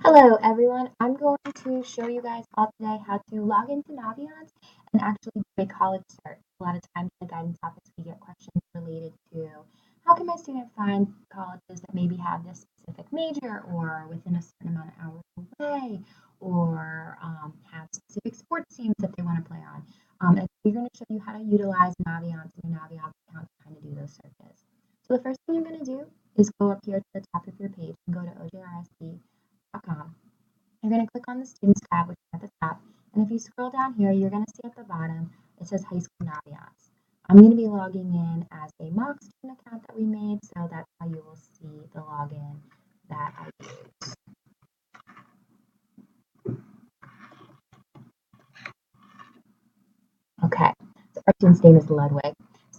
Hello everyone, I'm going to show you guys all today how to log into Naviance and actually do a college search. A lot of times in the guidance office we get questions related to how can my student find colleges that maybe have this specific major or within a certain amount of hours away or have specific sports teams that they want to play on. And we're going to show you how to utilize Naviance and your Naviance account to kind of do those searches. So the first thing you're going to do is go up here to the top of your page and go to ojrsd.com. You're going to click on the Students tab, which is at the top. And if you scroll down here, you're going to see at the bottom, it says High School Naviance. I'm going to be logging in as a mock student account that we made, so that's how you will see the login that I use. Okay, so our student's name is Ludwig.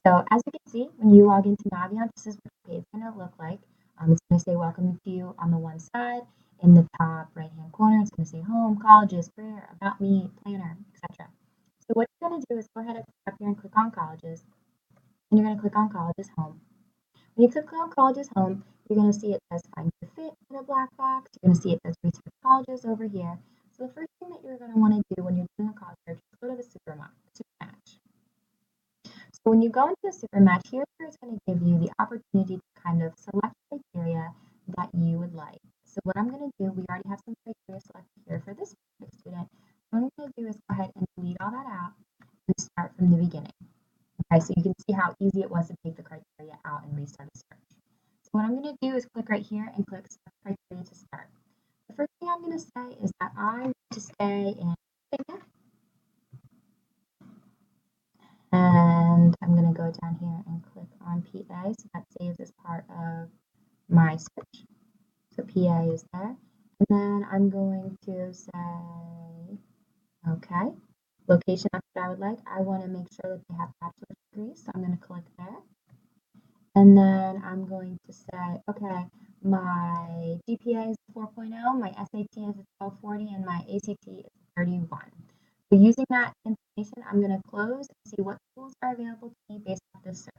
So as you can see, when you log into Naviance, this is what your page is going to look like. It's going to say welcome to you on the one side. In the top right-hand corner, it's going to say home, colleges, career, about me, planner, etc. So what you're going to do is go ahead up here and click on colleges, and you're going to click on colleges home. When you click on colleges home, you're going to see it says find your fit in a black box. You're going to see it says research colleges over here. So the first thing that you're going to want to do when you're doing a college search is go to the super match. So when you go into the super match, here it's going to give you the opportunity to kind of select criteria that you would like. So what I'm going to do, we already have some criteria selected here for this specific student. What I'm going to do is go ahead and delete all that out and start from the beginning. Okay, so you can see how easy it was to take the criteria out and restart a search. So what I'm going to do is click right here and click select criteria to start. The first thing I'm going to say is that I want to stay in Virginia, and I'm going to go down here and click on PA, so that saves as part of my search. So PA is there, and then I'm going to say, okay, location, that's what I would like. I want to make sure that they have bachelor's degrees, so I'm going to click there. And then I'm going to say, okay, my GPA is 4.0, my SAT is 1240, and my ACT is 31. So using that information, I'm going to close and see what schools are available to me based off this search.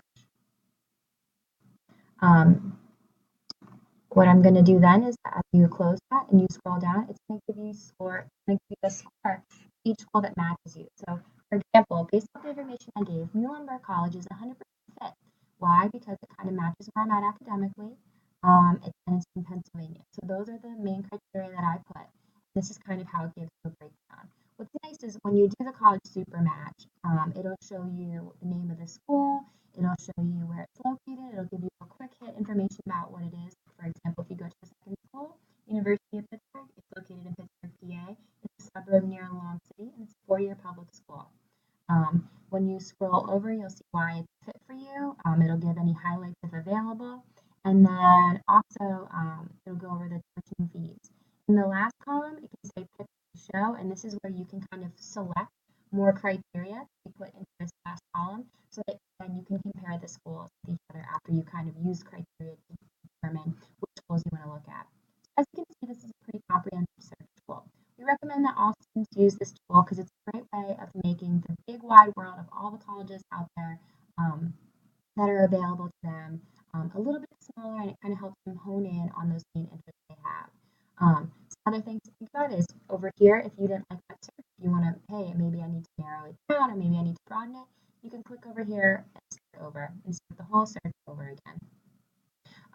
What I'm going to do then is as you close that and you scroll down, it's going to give you the score each school that matches you. So for example, based on the information I gave, Muhlenberg College is 100% fit. Why? Because it kind of matches where I'm at academically, and it's in Pennsylvania. So those are the main criteria that I put. This is kind of how it gives you a breakdown. What's nice is when you do the college super match, it'll show you the name of the school, it'll show you where it's located, it'll give you a quick hit information about what it is. For example, if you go to the second school, University of Pittsburgh, it's located in Pittsburgh, PA. It's a suburb near Long City, and it's a four-year public school. When you scroll over, you'll see why it's fit for you. It'll give any highlights if available. And then also, it'll go over the tuition fees. In the last column, it can say pick to show, and this is where you can kind of select more criteria to be put into this last column so that then you can compare the schools with each other after you kind of use criteria to determine which schools you want to look at. So as you can see, this is a pretty comprehensive search tool. We recommend that all students use this tool because it's a great way of making the big wide world of all the colleges out there that are available to them a little bit smaller, and it kind of helps them hone in on those main interests they have. Some other things to think about is over here, if you didn't like that search, you want to, hey, maybe I need to narrow it down or maybe I need to broaden it, you can click over here and start over and start the whole search over again.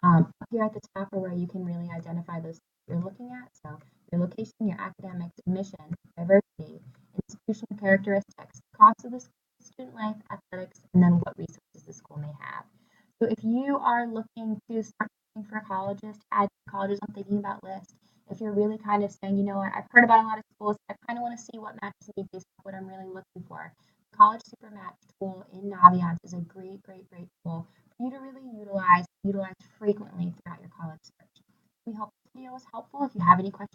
Up here at the top are where you can really identify those you're looking at. So your location, your academics, admission, diversity, institutional characteristics, cost of the student life, athletics, and then what resources the school may have. So if you are looking to start looking for colleges, to add colleges I'm thinking about list, if you're really kind of saying, you know what, I've heard about a lot of schools, I kind of want to see what matches me based on what I'm really looking for. The College Super Match tool in Naviance is a great tool for you to really utilize frequently throughout your college search. We hope this video was helpful. If you have any questions,